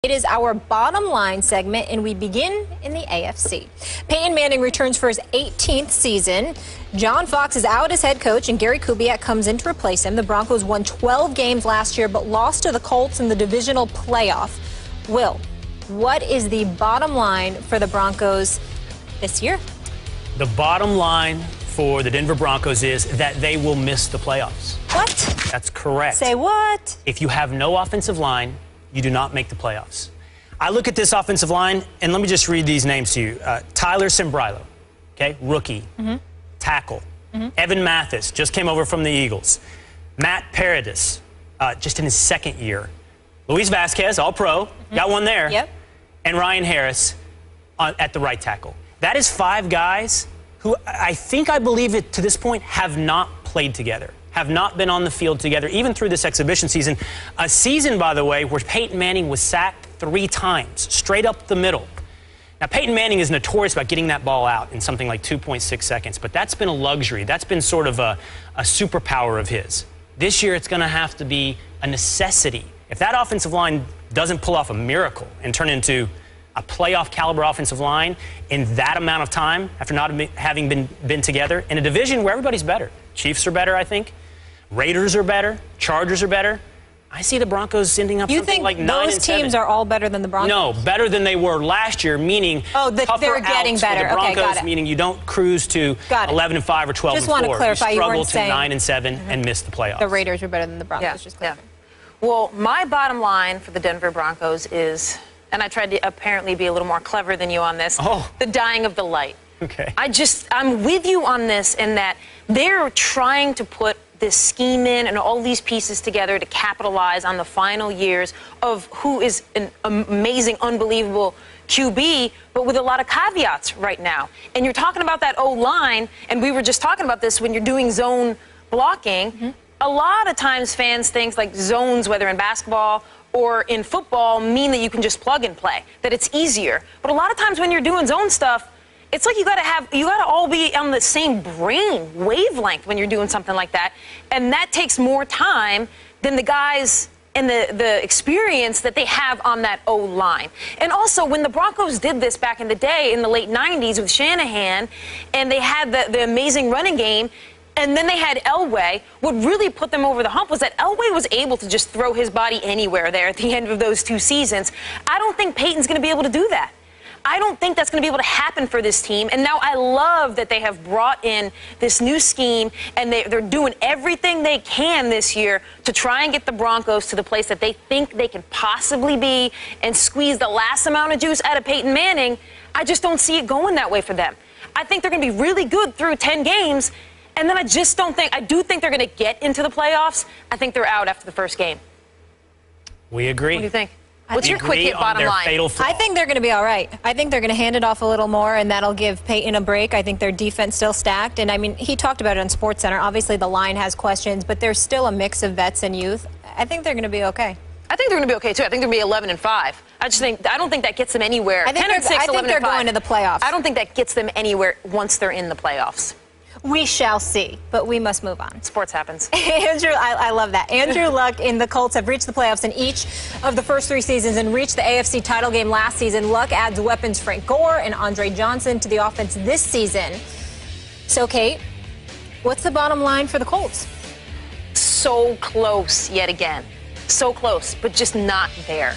It is our bottom line segment, and we begin in the AFC. Peyton Manning returns for his 18th season. John Fox is out as head coach, and Gary Kubiak comes in to replace him. The Broncos won 12 games last year, but lost to the Colts in the divisional playoff. Will, what is the bottom line for the Broncos this year? The bottom line for the Denver Broncos is that they will miss the playoffs. What? That's correct. Say what? If you have no offensive line, you do not make the playoffs. I look at this offensive line, and let me just read these names to you. Tyler Sembrilo, okay, rookie, tackle. Evan Mathis just came over from the Eagles. Matt Paradis, just in his second year. Luis Vasquez, all-pro, got one there. Yep. And Ryan Harris at the right tackle. That is 5 guys who I believe it to this point have not played together, have not been on the field together, even through this exhibition season. A season, by the way, where Peyton Manning was sacked 3 times, straight up the middle. Now, Peyton Manning is notorious about getting that ball out in something like 2.6 seconds, but that's been a luxury. That's been sort of a superpower of his. This year, it's going to have to be a necessity. If that offensive line doesn't pull off a miracle and turn into a playoff caliber offensive line in that amount of time, after not having been together, in a division where everybody's better. Chiefs are better, I think. Raiders are better. Chargers are better. I see the Broncos ending up something like 9-7. You think those teams are all better than the Broncos? No, better than they were last year, meaning they're getting better. For the Broncos, okay, got it. Meaning you don't cruise to 11-5 or 12-4. Just want to clarify, you struggle weren't to 9-7 and miss the playoffs. The Raiders are better than the Broncos. Just clarifying. Well, my bottom line for the Denver Broncos is, and I tried to apparently be a little more clever than you on this, the dying of the light. Okay. I'm with you on this in that they're trying to put this scheme in and all these pieces together to capitalize on the final years of who is an amazing, unbelievable QB, but with a lot of caveats right now. And you're talking about that O-line, and we were just talking about this when you're doing zone blocking. A lot of times fans think like zones, whether in basketball or in football, mean that you can just plug and play, that it's easier. But a lot of times when you're doing zone stuff, it's like you gotta all be on the same brain wavelength when you're doing something like that. And that takes more time than the guys and the experience that they have on that O-line. And also, when the Broncos did this back in the day, in the late 90s with Shanahan, and they had the amazing running game, and then they had Elway, what really put them over the hump was that Elway was able to just throw his body anywhere there at the end of those 2 seasons. I don't think Peyton's going to be able to do that. I don't think that's going to be able to happen for this team. And now I love that they have brought in this new scheme, and they're doing everything they can this year to try and get the Broncos to the place that they think they can possibly be and squeeze the last amount of juice out of Peyton Manning. I just don't see it going that way for them. I think they're going to be really good through 10 games. And then I do think they're going to get into the playoffs. I think they're out after the first game. We agree. What do you think? What's your quick hit bottom line? I think they're going to be all right. I think they're going to hand it off a little more, and that'll give Peyton a break. I think their defense still stacked. And, I mean, he talked about it on SportsCenter. Obviously, the line has questions, but there's still a mix of vets and youth. I think they're going to be okay. I think they're going to be okay, too. I think they're going to be 11-5. I don't think that gets them anywhere. I think they're going to the playoffs. I don't think that gets them anywhere once they're in the playoffs. We shall see, but we must move on. Sports happens. Andrew, I love that. Andrew Luck and the Colts have reached the playoffs in each of the first 3 seasons and reached the AFC title game last season. Luck adds weapons Frank Gore and Andre Johnson to the offense this season. So, Kate, what's the bottom line for the Colts? So close yet again. So close, but just not there.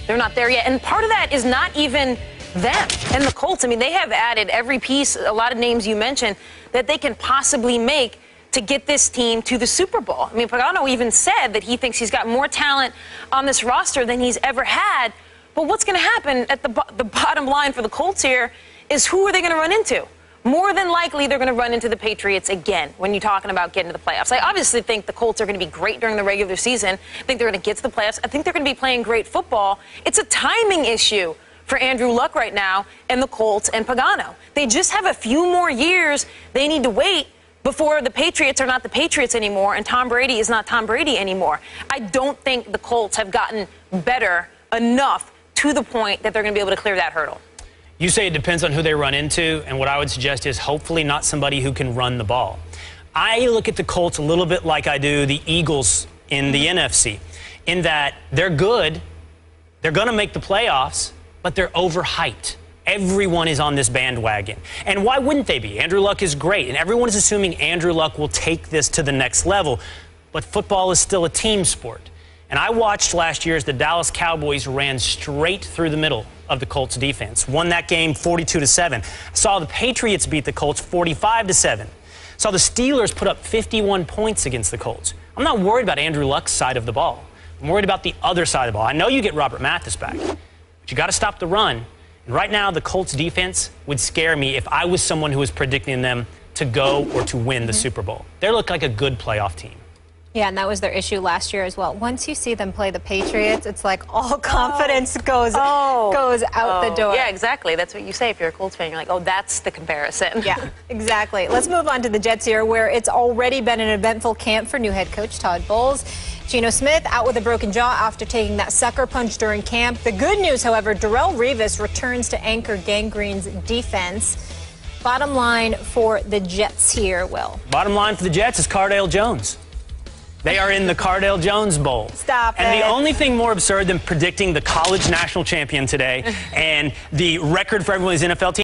They're not there yet. And part of that is not even them and the Colts. I mean, they have added every piece, a lot of names you mentioned, that they can possibly make to get this team to the Super Bowl. I mean, Pagano even said that he thinks he's got more talent on this roster than he's ever had. But what's going to happen at the bottom line for the Colts here is who are they going to run into? More than likely, they're going to run into the Patriots again when you're talking about getting to the playoffs. I obviously think the Colts are going to be great during the regular season. I think they're going to get to the playoffs. I think they're going to be playing great football. It's a timing issue for Andrew Luck right now and the Colts and Pagano. They just have a few more years they need to wait before the Patriots are not the Patriots anymore and Tom Brady is not Tom Brady anymore. I don't think the Colts have gotten better enough to the point that they're going to be able to clear that hurdle. You say it depends on who they run into, and what I would suggest is hopefully not somebody who can run the ball. I look at the Colts a little bit like I do the Eagles in the NFC, in that they're good, They're going to make the playoffs, but they're overhyped. Everyone is on this bandwagon. And why wouldn't they be? Andrew Luck is great, and everyone is assuming Andrew Luck will take this to the next level. But football is still a team sport. And I watched last year as the Dallas Cowboys ran straight through the middle of the Colts defense. Won that game 42-7. Saw the Patriots beat the Colts 45-7. Saw the Steelers put up 51 points against the Colts. I'm not worried about Andrew Luck's side of the ball. I'm worried about the other side of the ball. I know you get Robert Mathis back, but you got to stop the run. And right now, the Colts defense would scare me if I was someone who was predicting them to go or to win the Super Bowl. They look like a good playoff team. Yeah, and that was their issue last year as well. Once you see them play the Patriots, it's like all confidence goes out the door. Yeah, exactly. That's what you say if you're a Colts fan. You're like, oh, that's the comparison. Yeah, exactly. Let's move on to the Jets here, where it's already been an eventful camp for new head coach Todd Bowles. Geno Smith out with a broken jaw after taking that sucker punch during camp. The good news, however, Darrelle Revis returns to anchor Gang Green's defense. Bottom line for the Jets here, Will. Bottom line for the Jets is Cardale Jones. They are in the Cardale Jones Bowl. Stop it. And the only thing more absurd than predicting the college national champion today and the record for everyone's NFL team